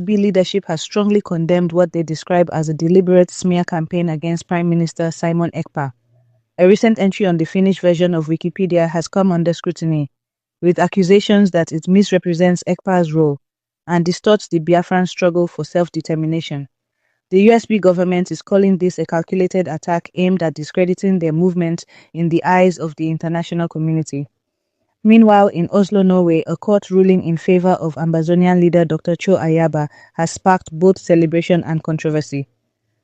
USB leadership has strongly condemned what they describe as a deliberate smear campaign against Prime Minister Simon Ekpa. A recent entry on the Finnish version of Wikipedia has come under scrutiny, with accusations that it misrepresents Ekpa's role and distorts the Biafran struggle for self-determination. The USB government is calling this a calculated attack aimed at discrediting their movement in the eyes of the international community. Meanwhile, in Oslo, Norway, a court ruling in favor of Ambazonian leader Dr. Cho Ayaba has sparked both celebration and controversy.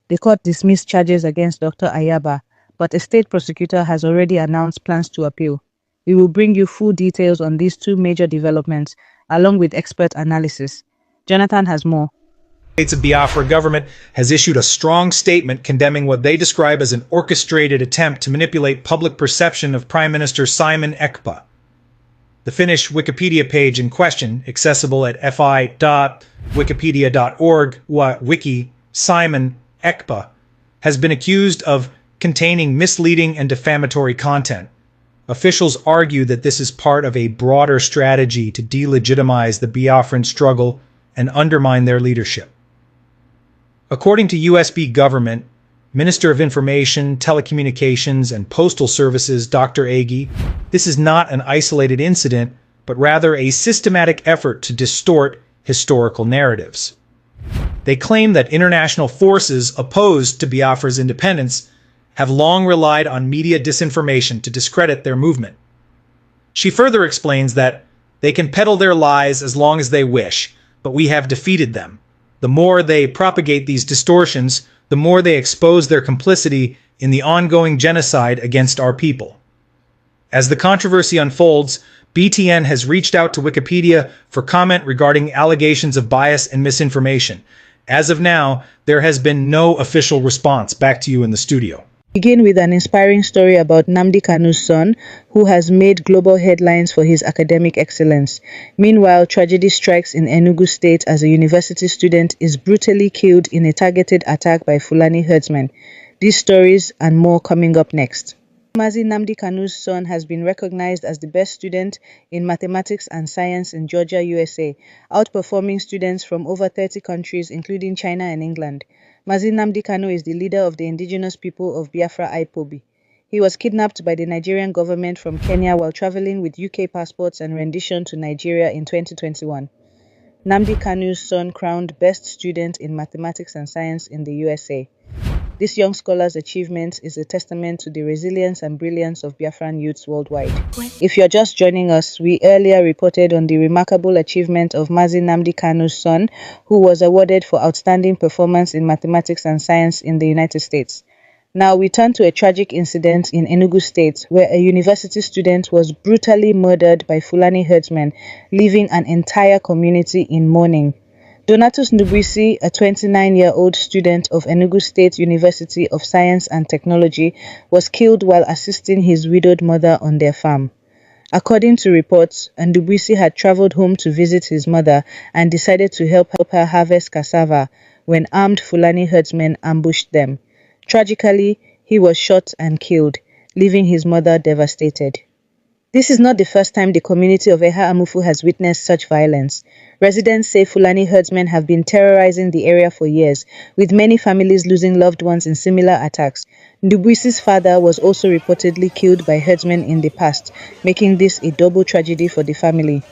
The court dismissed charges against Dr. Ayaba, but a state prosecutor has already announced plans to appeal. We will bring you full details on these two major developments, along with expert analysis. Jonathan has more. The States of Biafra government has issued a strong statement condemning what they describe as an orchestrated attempt to manipulate public perception of Prime Minister Simon Ekpa. The Finnish Wikipedia page in question, accessible at fi.wikipedia.org, wiki Simon Ekpa, has been accused of containing misleading and defamatory content. Officials argue that this is part of a broader strategy to delegitimize the Biafran struggle and undermine their leadership. According to USB government, Minister of Information, Telecommunications, and Postal Services Dr. Agi, this is not an isolated incident, but rather a systematic effort to distort historical narratives. They claim that international forces opposed to Biafra's independence have long relied on media disinformation to discredit their movement. She further explains that they can peddle their lies as long as they wish, but we have defeated them. The more they propagate these distortions, the more they expose their complicity in the ongoing genocide against our people. As the controversy unfolds, BTN has reached out to Wikipedia for comment regarding allegations of bias and misinformation. As of now, there has been no official response. Back to you in the studio. Begin with an inspiring story about Nnamdi Kanu's son, who has made global headlines for his academic excellence. Meanwhile, tragedy strikes in Enugu State as a university student is brutally killed in a targeted attack by Fulani herdsmen. These stories and more coming up next. Mazi Nnamdi Kanu's son has been recognized as the best student in mathematics and science in Georgia, USA, outperforming students from over 30 countries including China and England. Mazi Nnamdi Kanu is the leader of the indigenous people of Biafra IPOB. He was kidnapped by the Nigerian government from Kenya while traveling with UK passports and rendition to Nigeria in 2021. Nnamdi Kanu's son crowned best student in mathematics and science in the USA. This young scholar's achievement is a testament to the resilience and brilliance of Biafran youths worldwide. If you're just joining us, we earlier reported on the remarkable achievement of Mazi Nnamdi Kanu's son, who was awarded for outstanding performance in mathematics and science in the United States. Now we turn to a tragic incident in Enugu State, where a university student was brutally murdered by Fulani herdsmen, leaving an entire community in mourning. Donatus Ndubuisi, a 29-year-old student of Enugu State University of Science and Technology, was killed while assisting his widowed mother on their farm. According to reports, Ndubuisi had traveled home to visit his mother and decided to help her harvest cassava when armed Fulani herdsmen ambushed them. Tragically, he was shot and killed, leaving his mother devastated. This is not the first time the community of Eha Amufu has witnessed such violence. Residents say Fulani herdsmen have been terrorizing the area for years, with many families losing loved ones in similar attacks. Ndubuisi's father was also reportedly killed by herdsmen in the past, making this a double tragedy for the family.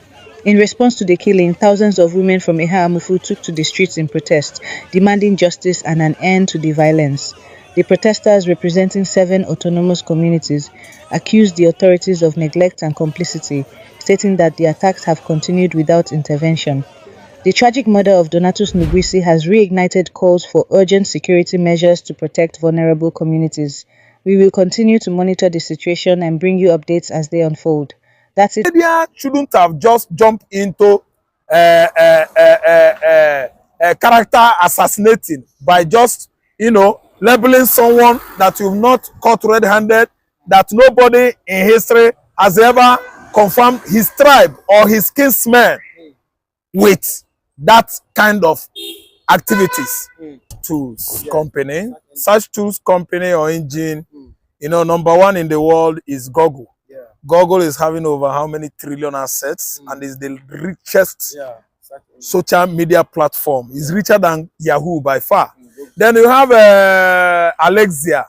In response to the killing, thousands of women from Eha Amufu took to the streets in protest, demanding justice and an end to the violence. The protesters, representing 7 autonomous communities, accused the authorities of neglect and complicity, stating that the attacks have continued without intervention. The tragic murder of Donatus Ndubuisi has reignited calls for urgent security measures to protect vulnerable communities. We will continue to monitor the situation and bring you updates as they unfold. That's it. Media shouldn't have just jumped into character assassinating by just, labeling someone that you've not caught red-handed, that nobody in history has ever confirmed his tribe or his kinsmen with that kind of activities. Tools company, such tools company or engine, number one in the world is Google. Google is having over how many trillion assets and is the richest social media platform. It's richer than Yahoo by far. Then you have Alexia.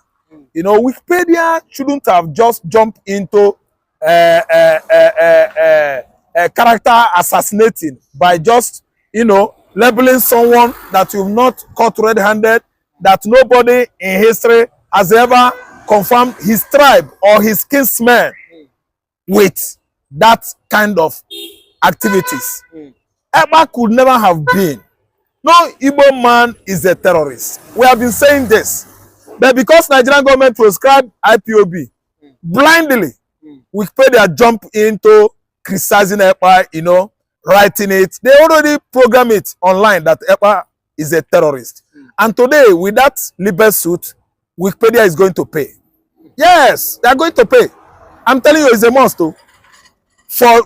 You know, Wikipedia shouldn't have just jumped into character assassinating by just, you know, labeling someone that you've not caught red-handed, that nobody in history has ever confirmed his tribe or his kinsmen with that kind of activities. Ekpa could never have been. No Igbo man is a terrorist. We have been saying this. But because Nigerian government prescribed IPOB blindly, Wikipedia jump into criticizing Ekpa, you know, writing it. They already program it online that Ekpa is a terrorist. And today, with that libel suit, Wikipedia is going to pay. Yes, they are going to pay. I'm telling you, it's a must too. For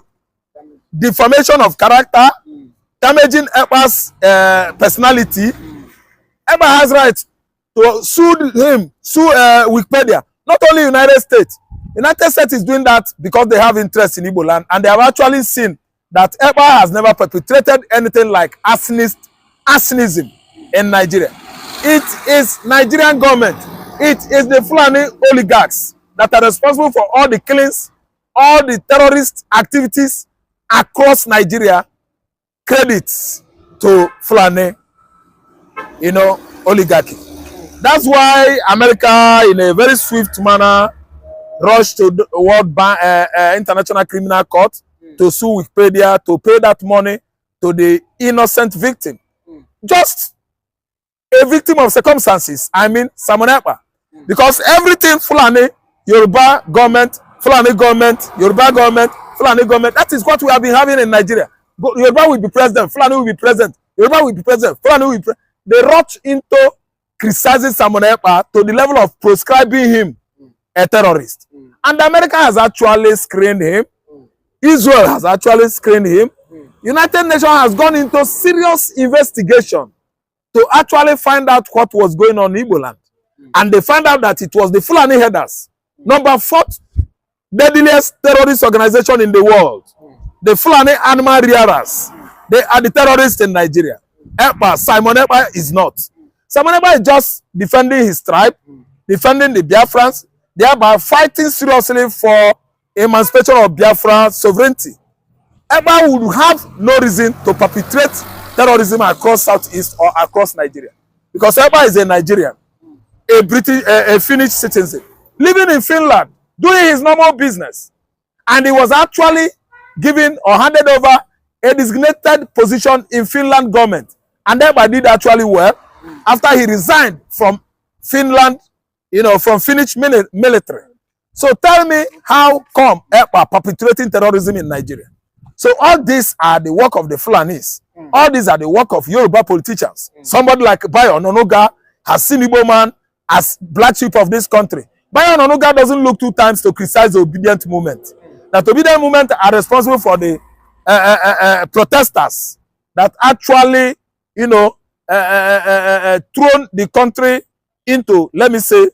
defamation of character, damaging Ekpa's personality. Ekpa has right to sue Wikipedia. Not only United States. United States is doing that because they have interest in Igbo land, and they have actually seen that Ekpa has never perpetrated anything like arsonism in Nigeria. It is Nigerian government. It is the Fulani oligarchs that are responsible for all the killings, all the terrorist activities across Nigeria. Credits to Fulani, you know, oligarchy. That's why America, in a very swift manner, rushed to the World International Criminal Court to sue Wikipedia to pay that money to the innocent victim. Just a victim of circumstances. I mean, Simon Ekpa. Because everything Fulani, Yoruba government, Fulani government, Yoruba government, Fulani government, that is what we have been having in Nigeria. Yoruba will be president, Fulani will be president, Yoruba will be president, Fulani will be president. They rush into criticizing Simon Ekpa to the level of proscribing him a terrorist. And America has actually screened him. Israel has actually screened him. United Nations has gone into serious investigation to actually find out what was going on in Igbo land. And they found out that it was the Fulani herders, number 4th deadliest terrorist organization in the world. The Fulani animal rearers. They are the terrorists in Nigeria. Ekpa, Simon Ekpa is not. Simon Ekpa is just defending his tribe, defending the Biafrans, thereby fighting seriously for emancipation of Biafra sovereignty. Ekpa would have no reason to perpetrate terrorism across Southeast or across Nigeria. Because Ekpa is a Nigerian, a British, a Finnish citizen, living in Finland, doing his normal business. And he was actually given or handed over a designated position in Finland government. And Ekpa did actually well after he resigned from Finland, you know, from Finnish military. So tell me, how come Ekpa perpetrating terrorism in Nigeria? So all these are the work of the Fulanis. All these are the work of Yoruba politicians. Somebody like Bayo Ononuga has seen Igbo man as black sheep of this country. Bayo Ononuga doesn't look 2 times to criticize the obedient movement. That obedient movement are responsible for the protesters that actually, you know, thrown the country into, let me say,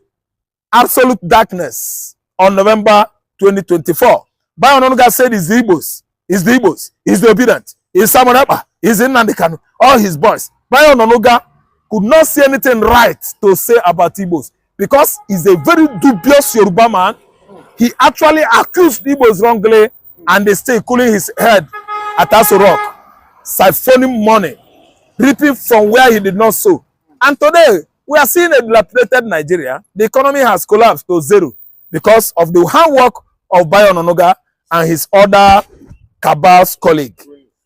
absolute darkness on November 2024. Bayo Ononuga said it's the Igbos, it's the Igbos, it's the obedient, it's Simon Ekpa, it's Nnamdi Kanu, all his boys. Bayo Ononuga could not see anything right to say about Igbos because he's a very dubious Yoruba man. He actually accused Igbos wrongly and they stay cooling his head at Aso Rock, siphoning money, reaping from where he did not sow. And today, we are seeing a dilapidated Nigeria. The economy has collapsed to zero because of the handwork of Bayo Ononuga and his other cabal's colleague.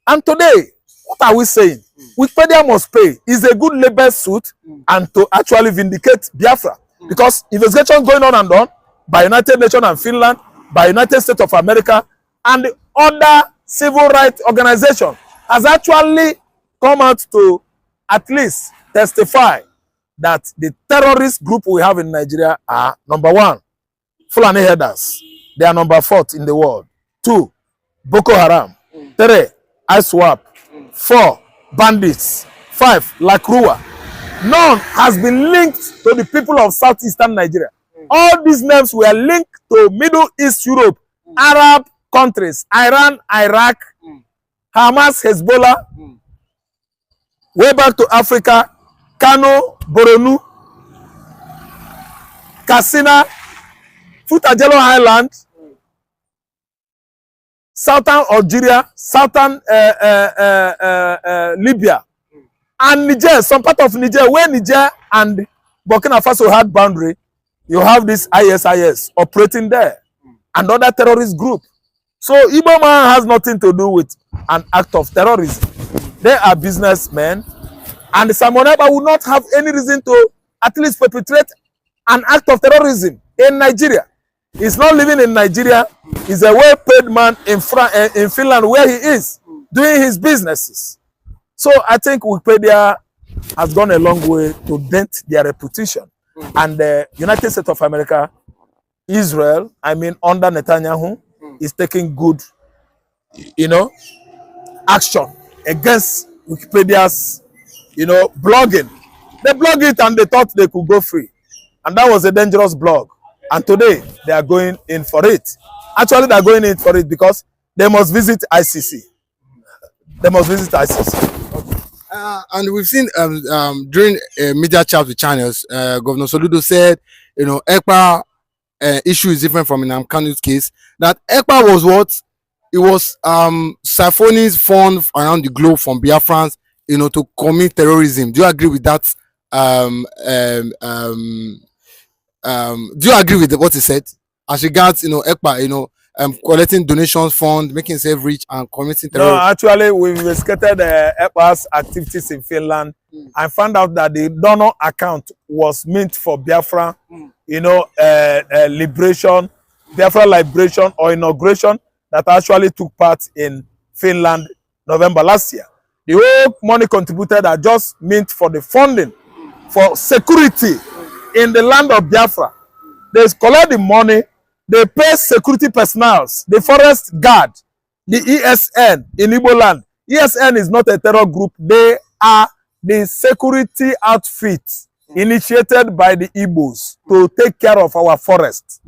And today, what are we saying? Wikipedia must pay. It's a good labor suit and to actually vindicate Biafra. Because investigation going on and on by United Nations and Finland, by United States of America, and the other civil rights organization has actually come out to at least testify that the terrorist group we have in Nigeria are, number 1, Fulani herders. They are number 4th in the world. 2, Boko Haram. 3, ISWAP. 4, bandits. 5, Lakrua. None has been linked to the people of southeastern Nigeria. All these names were linked to Middle East Europe, Arab countries, Iran, Iraq, Hamas, Hezbollah, way back to Africa, Kano, Boronu, Katsina, Futajelo Island, southern Algeria, southern Libya, and Niger, some part of Niger, where Niger and Burkina Faso had boundary, you have this ISIS operating there, and other terrorist group. So Igbo man has nothing to do with an act of terrorism. They are businessmen, and Simon Ekpa would not have any reason to at least perpetrate an act of terrorism in Nigeria. He's not living in Nigeria. He's a well-paid man in Finland, where he is doing his businesses. So I think Wikipedia has gone a long way to dent their reputation. And the United States of America, Israel, I mean under Netanyahu, is taking good, action against Wikipedia's, blogging. They blogged it and they thought they could go free. And that was a dangerous blog. And today, they are going in for it. Actually, they are going in for it because they must visit ICC. They must visit ICC. And we've seen during media chat with channels, Governor Soludo said, Ekpa issue is different from Nnamdi Kanu's case. That Ekpa was what? It was siphoning funds around the globe from Biafrans, to commit terrorism. Do you agree with that? Do you agree with what he said as regards, Ekpa, collecting donations fund, making himself rich and committing terrorism? No, actually, we investigated Ekpa's activities in Finland and found out that the donor account was meant for Biafra, liberation, Biafra liberation or inauguration that actually took part in Finland November last year. The whole money contributed are just meant for the funding for security in the land of Biafra. They collect the money, they pay security personnel, the forest guard, the ESN in Igbo land. ESN is not a terror group. They are the security outfit initiated by the Igbos to take care of our forest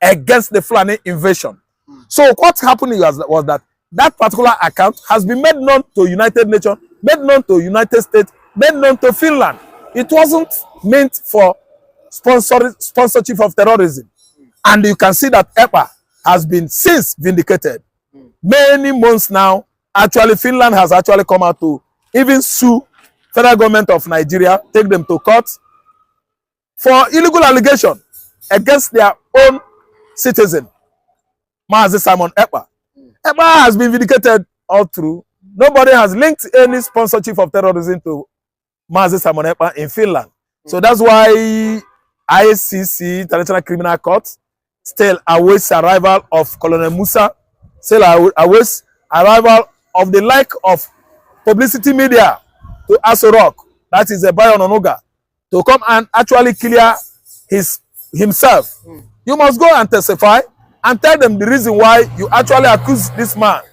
against the Fulani invasion. So what happened was that that particular account has been made known to United Nations, made known to United States, made known to Finland. It wasn't meant for sponsorship of terrorism. And you can see that Ekpa has been since vindicated. Many months now, actually Finland has actually come out to even sue federal government of Nigeria, take them to court for illegal allegation against their own citizen, Mazi Simon Ekpa. Ekpa has been vindicated all through. Nobody has linked any sponsorship of terrorism to Mazi Simon Ekpa in Finland. So that's why ICC, International Criminal Court, still awaits arrival of Colonel Musa, still awaits arrival of the like of publicity media to Aso Rock, that is a Bayon Onuga, to come and actually clear himself. You must go and testify and tell them the reason why you actually accuse this man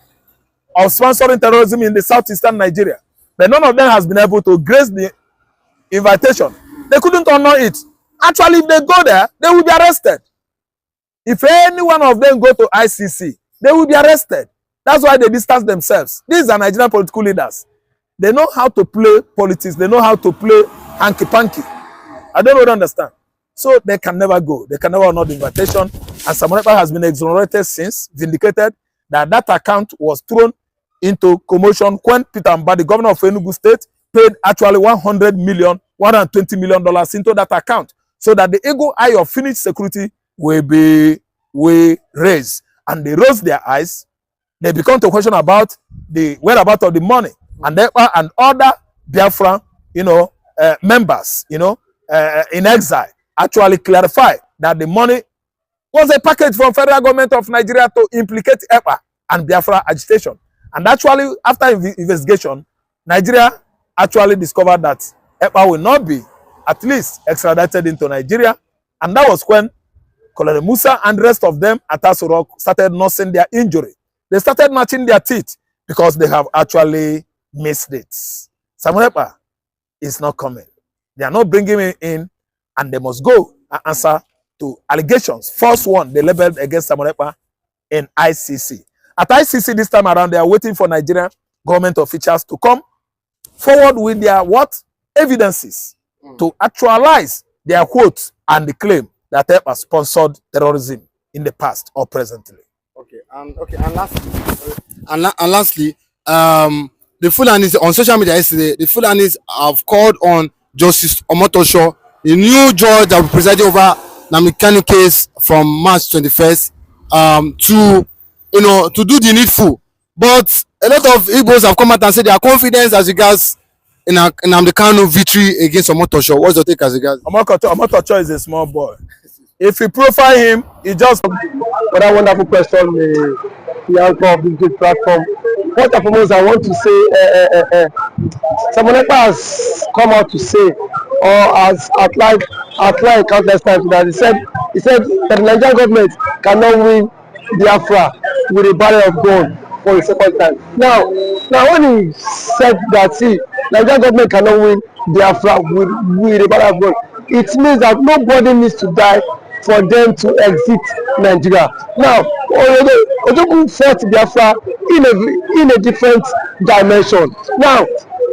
of sponsoring terrorism in the southeastern Nigeria. But none of them has been able to grace the invitation. They couldn't honor it. Actually, if they go there, they will be arrested. If any one of them go to ICC, they will be arrested. That's why they distance themselves. These are Nigerian political leaders. They know how to play politics. They know how to play hanky-panky. I don't really understand. So they can never go. They can never honor the invitation. And Simon Ekpa has been exonerated since, vindicated, that account was thrown into commotion when Peter Mba, the governor of Enugu State, paid actually $120 million into that account so that the eagle eye of Finnish security will be raised. And they raise their eyes. They become to question about the whereabouts of the money. And Ekpa and other Biafra, members, in exile, actually clarify that the money was a package from federal government of Nigeria to implicate Ekpa and Biafra agitation. And actually, after investigation, Nigeria actually discovered that Ekpa will not be at least extradited into Nigeria. And that was when Colonel Musa and the rest of them at Aso Rock started nursing their injury. They started gnashing their teeth because they have actually missed it. Simon Ekpa is not coming. They are not bringing him in, and they must go and answer to allegations. First one, they labeled against Simon Ekpa in ICC. At ICC this time around, they are waiting for Nigerian government officials to come forward with their what? Evidences to actualize their quotes and the claim that Ekpa sponsored terrorism in the past or presently. And lastly, the Fulanis on social media yesterday, the Fulanis have called on Justice Omotosho, the new judge that will preside over Nnamdi Kanu case from March 21st, to do the needful. But a lot of Igbos have come out and said they are confident as regards in Nnamdi Kanu victory against Omotosho. What's your take as regards? Omotosho is a small boy. If you profile him, he just for that wonderful question, the anchor of this great platform. First and foremost, I want to say Simon Ekpa has come out to say, or has outlined countless times, that he said that the Nigerian government cannot win Biafra with a barrel of gold for a second time. Now when he said that, see, Nigerian government cannot win Biafra with a barrel of gold, it means that nobody needs to die for them to exit Nigeria. Now, Ojoku fought Biafra in a different dimension. Now,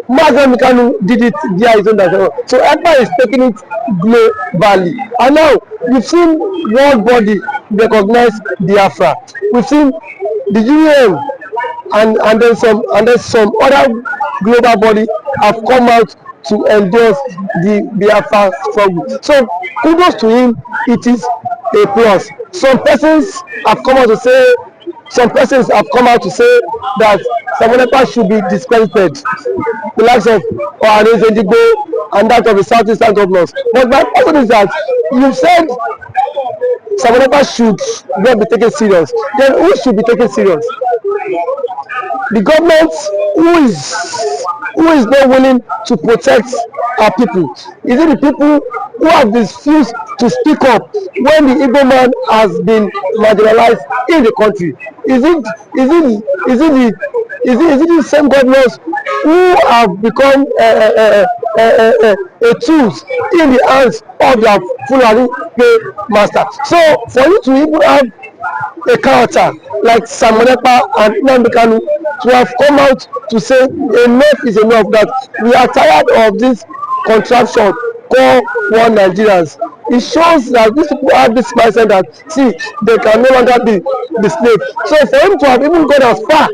Nnamdi Kanu did it via his own dimension. So Ekpa is taking it globally. And now, we've seen world body recognize Biafra. We've seen the UN and then some other global body have come out to endorse the Biafra struggle. So kudos to him, it is a plus. Some persons have come out to say that Simon Ekpa should be discredited, the likes of Enugu and that of the southeastern governors. But my question is that you said Simon Ekpa should not be taken serious. Then who should be taken serious? The government who is not willing to protect our people? Is it the people who have refused to speak up when the Igbo man has been marginalized in the country? Is it the same governors who have become a tools in the hands of their Fulani master? So for you to even have a character like Simon Ekpa and Nnamdi Kanu to have come out to say enough is enough, that we are tired of this contraption called one Nigerians. It shows that these people have this mindset that, see, they can no longer be the slave. So for him to have even gone as far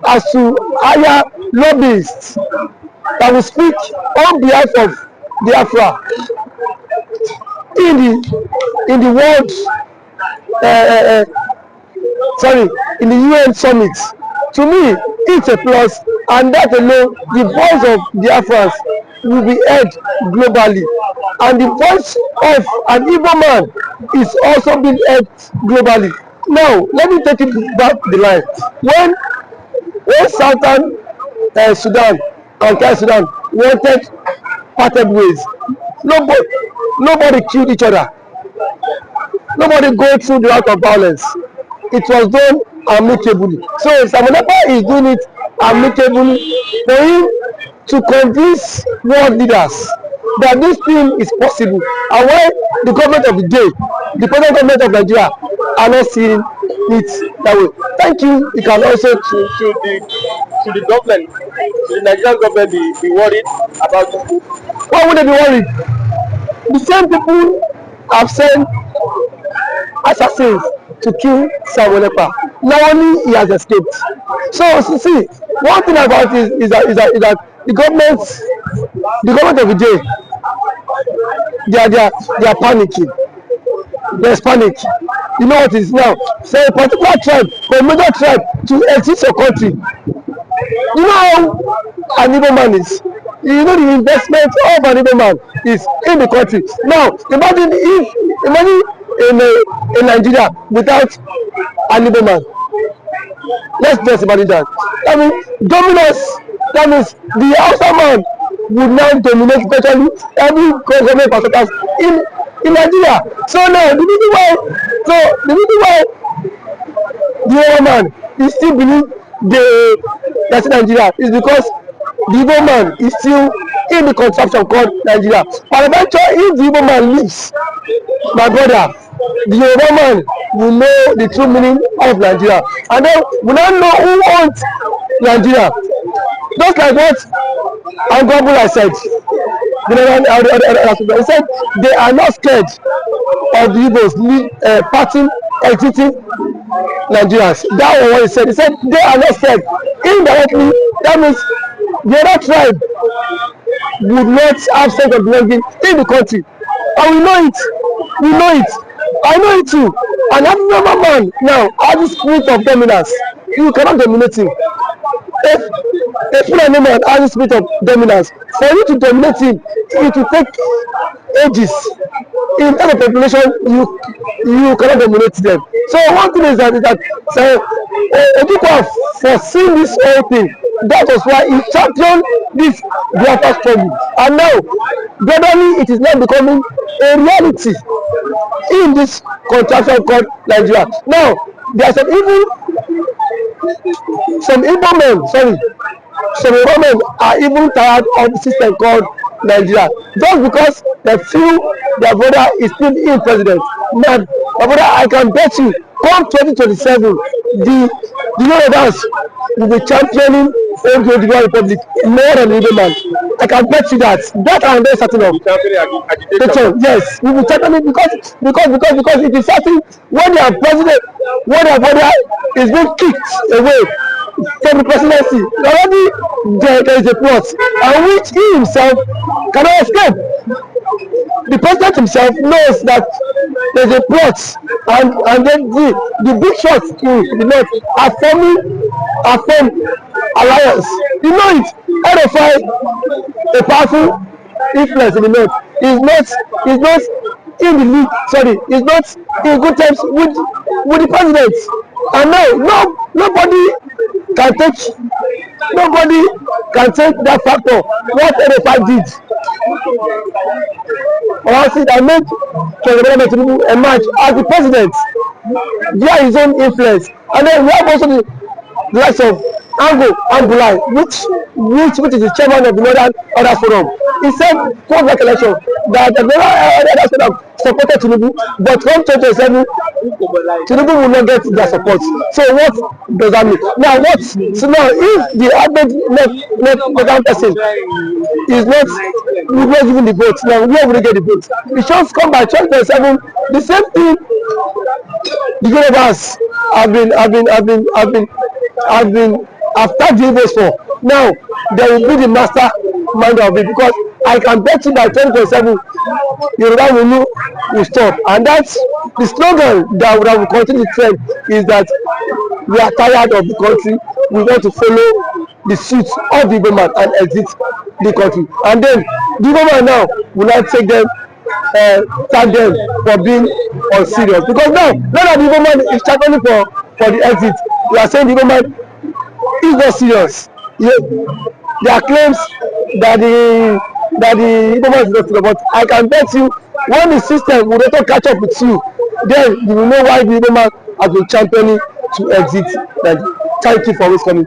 as to hire lobbyists that will speak on behalf of Biafra in the world in the UN summit, to me it's a plus, and that alone, the voice of Biafrans will be heard globally, and the voice of an Igbo man is also being heard globally. Now let me take it back the line. When Southern Sudan and South Sudan wanted parted ways, nobody killed each other. Nobody go through the route of violence. It was done amicably. So Simon Ekpa is doing it amicably for him to convince world leaders that this thing is possible, and why the government of the day, the present government of Nigeria, are not seeing it that way. Thank you. You can also to the government, to the Nigerian government, be worried about it. Why would they be worried? The same people have sent assassins to kill Simon Ekpa. Now only he has escaped. So see, one thing about it is that the government of the day, they are panicking. There's panic. You know what it is now? Say a particular tribe, or a major tribe, to exit your country. You know how an Igbo man is. You know the investment of an Igbo man is in the country. Now imagine in Nigeria without an Igbo man. Let's just imagine that. I mean, dominance. That means the outside man would now dominate virtually every government parastatals in Nigeria. So now the reason why the Igbo man is still believe that's Nigeria is because the Igbo man is still in the contraption called Nigeria. But eventually, if the Igbo man leaves, my brother, the Yoruba man will know the true meaning of Nigeria, and then we don't know who owns Nigeria. Just like what Angobula said, he said they are not scared of the Igbos parting, exiting Nigerians. That was what he said. He said they are not scared. Indirectly, that means the other tribe would not have sense of belonging in the country. And we know it. We know it. I know it too. An African man now has the spirit of dominance. You cannot dominate him. If a Fulani man has the spirit of dominance, for you to dominate him, it will take ages. In terms of population, you cannot dominate them. So one thing is that Ojukwu have foreseen this whole thing. That was why he championed this Biafra struggle. And now, gradually, it is now becoming a reality in this contraction called Nigeria. Now, there are some Igbo men are even tired of the system called Nigeria. Just because they feel their brother is still in president. Man, my brother, I can bet you, come 2027, the Yorubas will be championing the Republic more than the Igbo man. I can bet you that. That I'm very certain of. Yes, we will championing because it is certain when their president, when their brother is being kicked away from the presidency, already there is a plot, and which he himself cannot escape. The president himself knows that there is a plot, and then the big shots in the north are forming alliance. You know it. RFI, a powerful influence in the north, is not in the league. Sorry, is not in good terms with the president. And now nobody can take that factor. What RFI did. Honestly, I made President Tinubu emerge as the president via his own influence. And then we have also the likes of Angulai, which is the chairman of the Northern Order Forum. He said, post that election, that the Northern Order Forum supported Tinubu, but from 2027, Tinubu will not get their support. So what does that mean? Now if the average person is not given the vote, now where will they get the vote? The shots come by 2027. The same thing the Yorubas have been after the Igbos for. Now they will be the master mind of it, because I can bet you by 2027 Yoruba will stop. And that's the slogan that will continue to trend, is that we are tired of the country, we want to follow the suit of the Igbo man and exit the country. And then the Igbo man now will not take them, tag them for being unserious, because now that the Igbo man is championing for the exit, we are saying the Igbo man is not serious. There are claims that the Igbo man is not serious, but I can bet you when the system will not catch up with you, then you will know why the Igbo man has been championing to exit. Thank you for this coming.